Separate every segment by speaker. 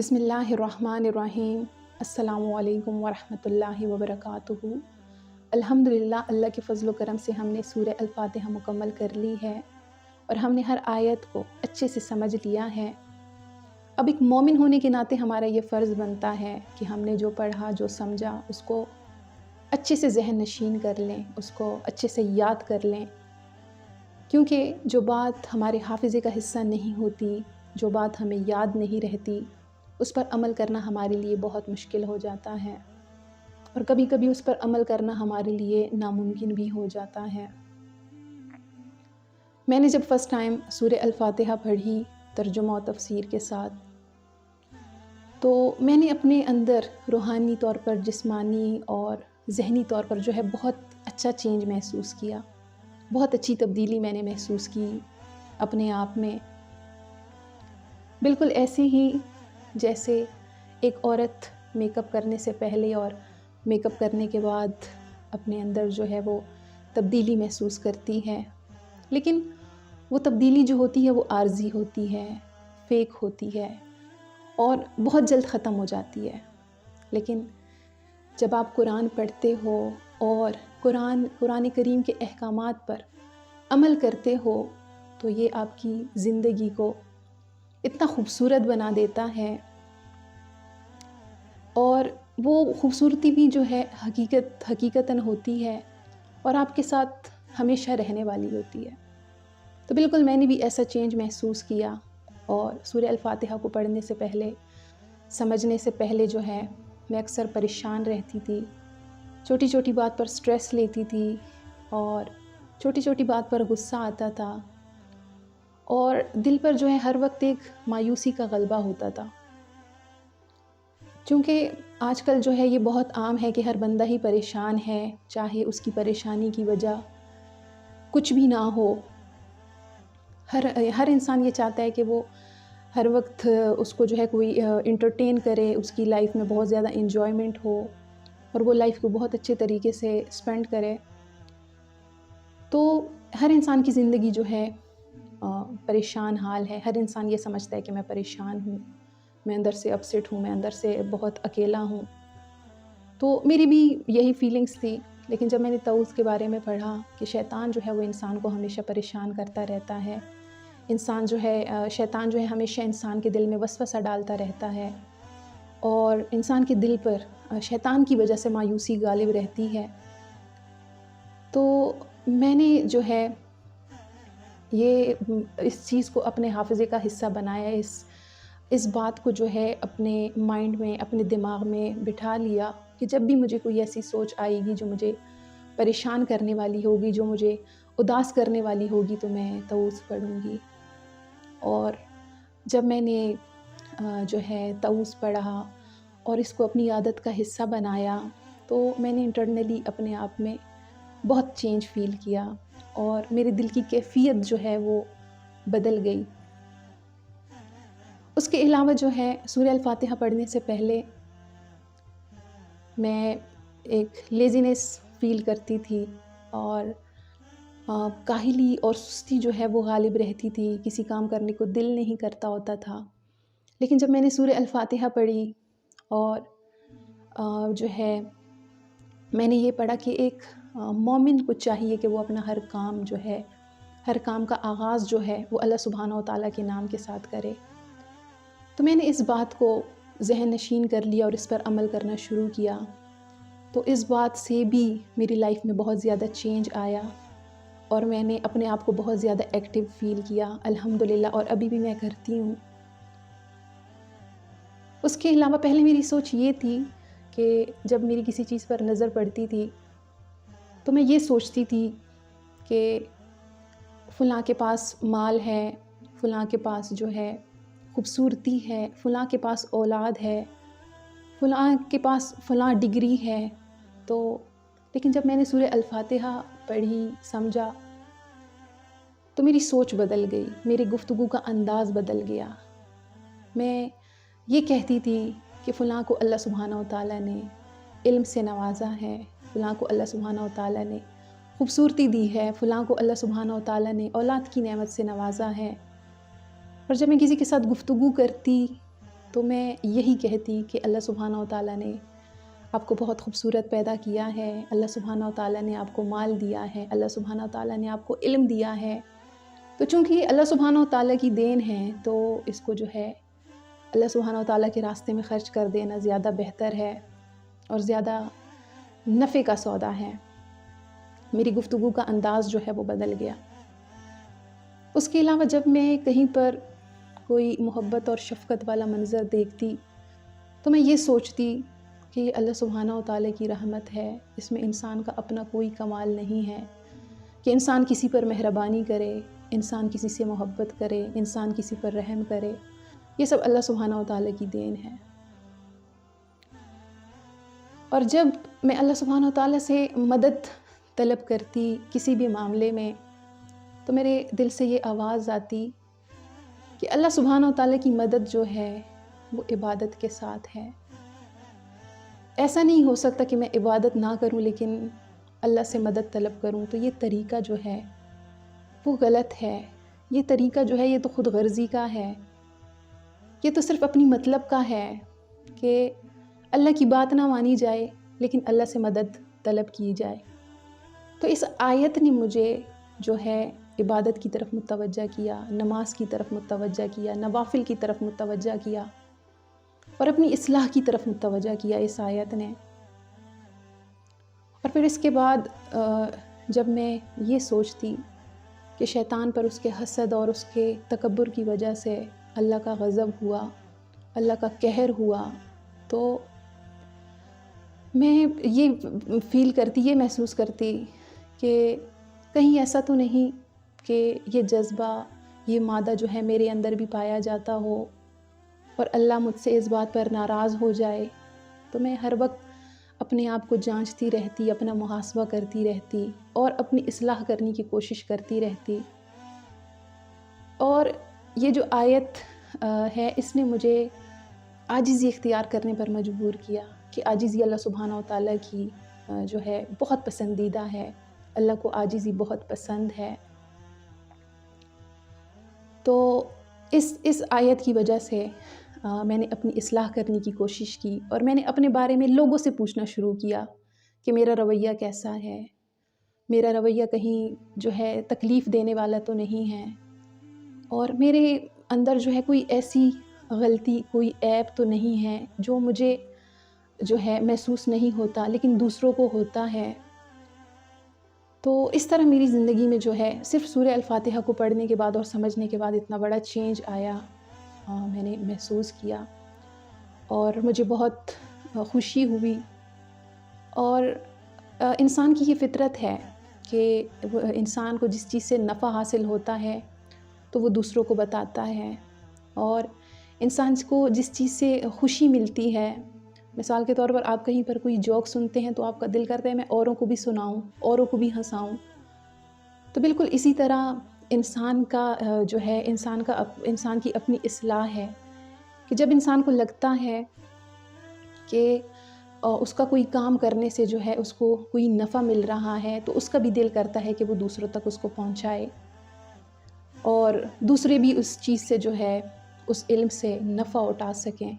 Speaker 1: بسم اللہ الرحمن الرحیم۔ السلام علیکم ورحمۃ اللہ وبرکاتہ۔ الحمدللہ، اللہ کے فضل و کرم سے ہم نے سورہ الفاتحہ مکمل کر لی ہے اور ہم نے ہر آیت کو اچھے سے سمجھ لیا ہے۔ اب ایک مومن ہونے کے ناطے ہمارا یہ فرض بنتا ہے کہ ہم نے جو پڑھا، جو سمجھا، اس کو اچھے سے ذہن نشین کر لیں، اس کو اچھے سے یاد کر لیں، کیونکہ جو بات ہمارے حافظے کا حصہ نہیں ہوتی، جو بات ہمیں یاد نہیں رہتی، اس پر عمل کرنا ہمارے لیے بہت مشکل ہو جاتا ہے، اور کبھی کبھی اس پر عمل کرنا ہمارے لیے ناممکن بھی ہو جاتا ہے۔ میں نے جب فرسٹ ٹائم سورہ الفاتحہ پڑھی ترجمہ و تفسیر کے ساتھ، تو میں نے اپنے اندر روحانی طور پر، جسمانی اور ذہنی طور پر جو ہے بہت اچھا چینج محسوس کیا، بہت اچھی تبدیلی میں نے محسوس کی اپنے آپ میں۔ بالکل ایسے ہی جیسے ایک عورت میک اپ کرنے سے پہلے اور میک اپ کرنے کے بعد اپنے اندر جو ہے وہ تبدیلی محسوس کرتی ہے، لیکن وہ تبدیلی جو ہوتی ہے وہ عارضی ہوتی ہے، فیک ہوتی ہے اور بہت جلد ختم ہو جاتی ہے۔ لیکن جب آپ قرآن پڑھتے ہو اور قرآن کریم کے احکامات پر عمل کرتے ہو تو یہ آپ کی زندگی کو اتنا خوبصورت بنا دیتا ہے، اور وہ خوبصورتی بھی جو ہے حقیقتاً ہوتی ہے اور آپ کے ساتھ ہمیشہ رہنے والی ہوتی ہے۔ تو بالکل میں نے بھی ایسا چینج محسوس کیا، اور سورہ الفاتحہ کو پڑھنے سے پہلے، سمجھنے سے پہلے جو ہے میں اکثر پریشان رہتی تھی، چھوٹی چھوٹی بات پر سٹریس لیتی تھی اور چھوٹی چھوٹی بات پر غصہ آتا تھا، اور دل پر جو ہے ہر وقت ایک مایوسی کا غلبہ ہوتا تھا، چونکہ آج کل جو ہے یہ بہت عام ہے کہ ہر بندہ ہی پریشان ہے، چاہے اس کی پریشانی کی وجہ کچھ بھی نہ ہو۔ ہر انسان یہ چاہتا ہے کہ وہ ہر وقت اس کو جو ہے کوئی انٹرٹین کرے، اس کی لائف میں بہت زیادہ انجوائمنٹ ہو اور وہ لائف کو بہت اچھے طریقے سے اسپینڈ کرے۔ تو ہر انسان کی زندگی جو ہے پریشان حال ہے، ہر انسان یہ سمجھتا ہے کہ میں پریشان ہوں، میں اندر سے اپسیٹ ہوں، میں اندر سے بہت اکیلا ہوں۔ تو میری بھی یہی فیلنگز تھی، لیکن جب میں نے طاؤس کے بارے میں پڑھا کہ شیطان جو ہے وہ انسان کو ہمیشہ پریشان کرتا رہتا ہے، شیطان جو ہے ہمیشہ انسان کے دل میں وسوسہ ڈالتا رہتا ہے، اور انسان کے دل پر شیطان کی وجہ سے مایوسی غالب رہتی ہے، تو میں نے جو ہے اس چیز کو اپنے حافظے کا حصہ بنایا، اس بات کو جو ہے اپنے مائنڈ میں، اپنے دماغ میں بٹھا لیا کہ جب بھی مجھے کوئی ایسی سوچ آئے گی جو مجھے پریشان کرنے والی ہوگی، جو مجھے اداس کرنے والی ہوگی، تو میں طاؤس پڑھوں گی۔ اور جب میں نے جو ہے طاؤس پڑھا اور اس کو اپنی عادت کا حصہ بنایا، تو میں نے انٹرنلی اپنے آپ میں بہت چینج فیل کیا، اور میرے دل کی کیفیت جو ہے وہ بدل گئی۔ اس کے علاوہ جو ہے سورہ الفاتحہ پڑھنے سے پہلے میں ایک لیزینس فیل کرتی تھی، اور کاہلی اور سستی جو ہے وہ غالب رہتی تھی، کسی کام کرنے کو دل نہیں کرتا ہوتا تھا۔ لیکن جب میں نے سورہ الفاتحہ پڑھی اور جو ہے میں نے یہ پڑھا کہ ایک مومن کو چاہیے کہ وہ اپنا ہر کام کا آغاز جو ہے وہ اللہ سبحانہ و تعالیٰ کے نام کے ساتھ کرے، تو میں نے اس بات کو ذہن نشین کر لیا اور اس پر عمل کرنا شروع کیا۔ تو اس بات سے بھی میری لائف میں بہت زیادہ چینج آیا، اور میں نے اپنے آپ کو بہت زیادہ ایکٹیو فیل کیا الحمدللہ، اور ابھی بھی میں کرتی ہوں۔ اس کے علاوہ پہلے میری سوچ یہ تھی کہ جب میری کسی چیز پر نظر پڑتی تھی تو میں یہ سوچتی تھی کہ فلاں کے پاس مال ہے، فلاں کے پاس جو ہے خوبصورتی ہے، فلاں کے پاس اولاد ہے، فلاں کے پاس فلاں ڈگری ہے، لیکن جب میں نے سورہ الفاتحہ پڑھی، سمجھا، تو میری سوچ بدل گئی، میری گفتگو کا انداز بدل گیا۔ میں یہ کہتی تھی کہ فلاں کو اللہ سبحانہ و تعالیٰ نے علم سے نوازا ہے، فلاں کو اللہ سبحانہ و تعالیٰ نے خوبصورتی دی ہے، فلاں کو اللہ سبحانہ و تعالیٰ نے اولاد کی نعمت سے نوازا ہے، اور جب میں کسی کے ساتھ گفتگو کرتی تو میں یہی کہتی کہ اللہ سبحانہ و تعالیٰ نے آپ کو بہت خوبصورت پیدا کیا ہے، اللہ سبحانہ و تعالیٰ نے آپ کو مال دیا ہے، اللہ سبحانہ و تعالیٰ نے آپ کو علم دیا ہے، تو چونکہ یہ اللہ سبحانہ و تعالیٰ کی دین ہے تو اس کو جو ہے اللہ سبحانہ و تعالیٰ کے راستے میں خرچ کر دینا زیادہ بہتر ہے اور زیادہ نفع کا سودا ہے۔ میری گفتگو کا انداز جو ہے وہ بدل گیا۔ اس کے علاوہ جب میں کہیں پر کوئی محبت اور شفقت والا منظر دیکھتی تو میں یہ سوچتی کہ یہ اللہ سبحانہ و تعالیٰ کی رحمت ہے، اس میں انسان کا اپنا کوئی کمال نہیں ہے کہ انسان کسی پر مہربانی کرے، انسان کسی سے محبت کرے، انسان کسی پر رحم کرے، یہ سب اللہ سبحانہ و تعالیٰ کی دین ہے۔ اور جب میں اللہ سبحانہ و تعالیٰ سے مدد طلب کرتی کسی بھی معاملے میں تو میرے دل سے یہ آواز آتی کہ اللہ سبحانہ و تعالیٰ کی مدد جو ہے وہ عبادت کے ساتھ ہے۔ ایسا نہیں ہو سکتا کہ میں عبادت نہ کروں لیکن اللہ سے مدد طلب کروں، تو یہ طریقہ جو ہے وہ غلط ہے۔ یہ طریقہ جو ہے یہ تو خود غرضی کا ہے، یہ تو صرف اپنی مطلب کا ہے کہ اللہ کی بات نہ مانی جائے لیکن اللہ سے مدد طلب کی جائے۔ تو اس آیت نے مجھے جو ہے عبادت کی طرف متوجہ کیا، نماز کی طرف متوجہ کیا، نوافل کی طرف متوجہ کیا اور اپنی اصلاح کی طرف متوجہ کیا اس آیت نے۔ اور پھر اس کے بعد جب میں یہ سوچتی کہ شیطان پر اس کے حسد اور اس کے تکبر کی وجہ سے اللہ کا غضب ہوا، اللہ کا قہر ہوا، تو میں یہ فیل کرتی، یہ محسوس کرتی کہ کہیں ایسا تو نہیں کہ یہ جذبہ، یہ مادہ جو ہے میرے اندر بھی پایا جاتا ہو اور اللہ مجھ سے اس بات پر ناراض ہو جائے۔ تو میں ہر وقت اپنے آپ کو جانچتی رہتی، اپنا محاسبہ کرتی رہتی اور اپنی اصلاح کرنے کی کوشش کرتی رہتی۔ اور یہ جو آیت ہے اس نے مجھے عاجزی اختیار کرنے پر مجبور کیا کہ عاجزی اللہ سبحانہ و تعالیٰ کی جو ہے بہت پسندیدہ ہے، اللہ کو عاجزی بہت پسند ہے۔ تو اس آیت کی وجہ سے میں نے اپنی اصلاح کرنے کی کوشش کی اور میں نے اپنے بارے میں لوگوں سے پوچھنا شروع کیا کہ میرا رویہ کیسا ہے، میرا رویہ کہیں جو ہے تکلیف دینے والا تو نہیں ہے، اور میرے اندر جو ہے کوئی ایسی غلطی، کوئی عیب تو نہیں ہے جو مجھے جو ہے محسوس نہیں ہوتا لیکن دوسروں کو ہوتا ہے۔ تو اس طرح میری زندگی میں جو ہے صرف سورہ الفاتحہ کو پڑھنے کے بعد اور سمجھنے کے بعد اتنا بڑا چینج آیا، میں نے محسوس کیا اور مجھے بہت خوشی ہوئی۔ اور انسان کی یہ فطرت ہے کہ وہ انسان کو جس چیز سے نفع حاصل ہوتا ہے تو وہ دوسروں کو بتاتا ہے، اور انسان کو جس چیز سے خوشی ملتی ہے، مثال کے طور پر آپ کہیں پر کوئی جوک سنتے ہیں تو آپ کا دل کرتا ہے میں اوروں کو بھی سناؤں، اوروں کو بھی ہنساؤں۔ تو بالکل اسی طرح انسان کا جو ہے انسان کی اپنی اصلاح ہے کہ جب انسان کو لگتا ہے کہ اس کا کوئی کام کرنے سے جو ہے اس کو کوئی نفع مل رہا ہے تو اس کا بھی دل کرتا ہے کہ وہ دوسروں تک اس کو پہنچائے اور دوسرے بھی اس چیز سے جو ہے اس علم سے نفع اٹھا سکیں۔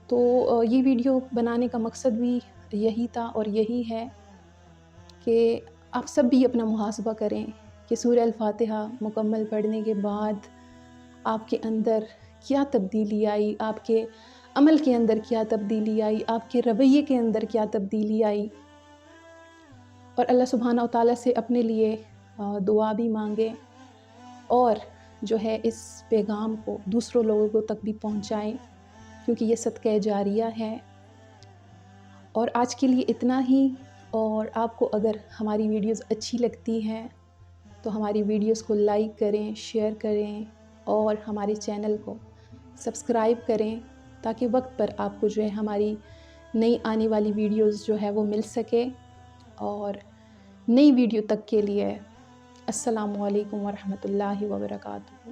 Speaker 1: تو یہ ویڈیو بنانے کا مقصد بھی یہی تھا اور یہی ہے کہ آپ سب بھی اپنا محاسبہ کریں کہ سورہ الفاتحہ مکمل پڑھنے کے بعد آپ کے اندر کیا تبدیلی آئی، آپ کے عمل کے اندر کیا تبدیلی آئی، آپ کے رویے کے اندر کیا تبدیلی آئی، اور اللہ سبحانہ و تعالیٰ سے اپنے لیے دعا بھی مانگیں اور جو ہے اس پیغام کو دوسروں لوگوں کو تک بھی پہنچائیں کیونکہ یہ صدقہ جاریہ ہے۔ اور آج کے لیے اتنا ہی، اور آپ کو اگر ہماری ویڈیوز اچھی لگتی ہیں تو ہماری ویڈیوز کو لائک کریں، شیئر کریں اور ہمارے چینل کو سبسکرائب کریں تاکہ وقت پر آپ کو جو ہے ہماری نئی آنے والی ویڈیوز جو ہے وہ مل سکے۔ اور نئی ویڈیو تک کے لیے السلام علیکم ورحمۃ اللہ وبرکاتہ۔